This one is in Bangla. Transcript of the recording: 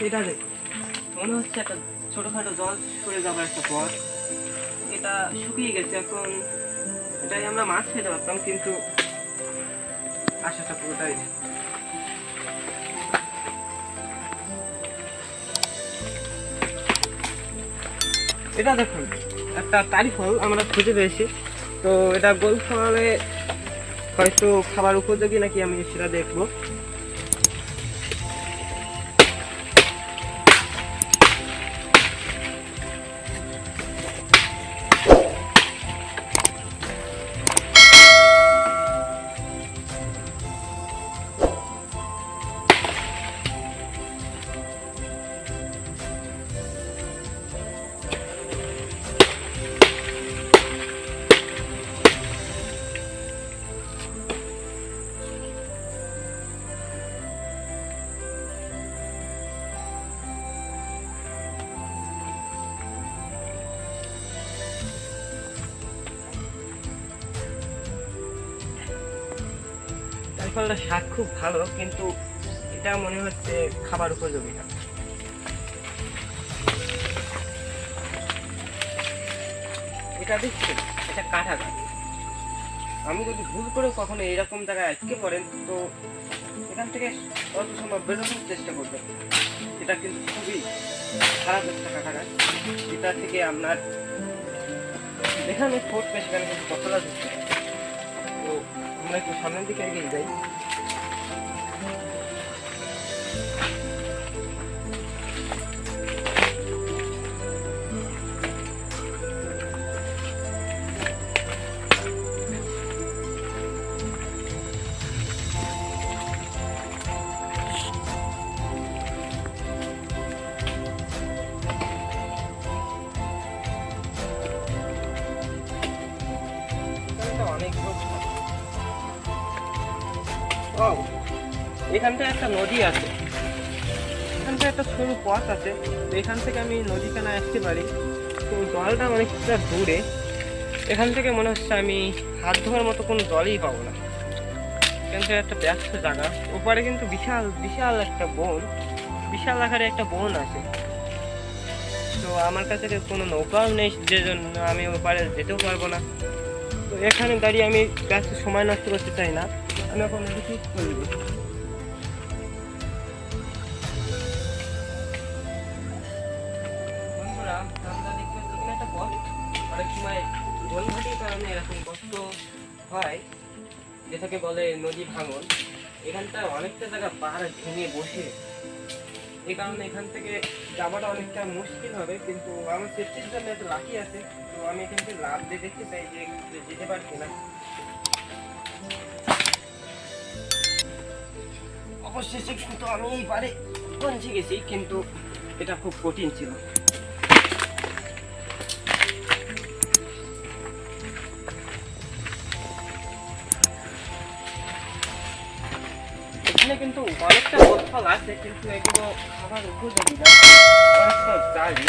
এটা দেখুন, মনে হচ্ছে একটা ছোটখাটো জল সরে যাবার একটা পথ। এটা শুকিয়ে গেছে এখন। এটাই আমরা মাছ খেতে পারতাম, কিন্তু আশাটা পুরোটাই নেই। এটা দেখুন, একটা তারি ফল আমরা খুঁজে পেয়েছি। তো এটা গোল ফলে হয়তো খাবার উপযোগী নাকি আমি সেটা দেখবো। ফলটা স্বাদ খুব ভালো, কিন্তু এটা মনে হচ্ছে খাবার উপযোগী না। এটা দেখছেন, এটা কাটা গাছ। আমি যদি ভুল করে কখনো এরকম জায়গায় আটকে পড়েন, তো এখান থেকে যত সম্ভব বেরোনোর চেষ্টা করবেন। এটা কিন্তু খুবই খারাপ একটা কাটা গাছ। এটা থেকে আপনার যেখানে ফুটবে সেখানে কিন্তু কতটা দিচ্ছে। তো আমরা একটু সামনের দিকে এগিয়ে যাই। এখানটা একটা নদী আছে, এখানটা একটা সরু পথ আছে। তো এখান থেকে আমি নদীখানে আসতে পারি। তো জলটা অনেকটা দূরে, এখান থেকে মনে হচ্ছে আমি হাত ধোয়ার মতো কোনো জলই পাবো না। এখান থেকে একটা ব্যস্ত জায়গা, ওপারে কিন্তু বিশাল বিশাল একটা বন, বিশাল আকারে একটা বন আছে। তো আমার কাছে কোনো নৌকাও নেই, যে জন্য আমি ওপারে যেতেও পারবো না। তো এখানে দাঁড়িয়ে আমি ব্যস্ত সময় নষ্ট করতে চাই না, আমি এখন ঠিক করবো। অনেক সময় বনঘাটির কারণে এরকম কষ্ট হয়, যেটাকে বলে নদী ভাঙন। এখানটা অনেকটা জায়গা পাহাড় ভেঙে বসে, এই কারণে এখান থেকে যাওয়াটা অনেকটা মুশকিল হবে। কিন্তু আমার সেফটির জন্য একটা লাঠি আছে, তো আমি এখান থেকে লাভ দিয়ে দেখতে চাই যে যেতে পারছি না। অবশেষে কিন্তু আমি এই পারে পৌঁছে গেছি, কিন্তু এটা খুব কঠিন ছিল। এখানে কিন্তু অনেকটা ফল আছে, কিন্তু এগুলো খাবার উপযোগী না, অনেকটা জালি।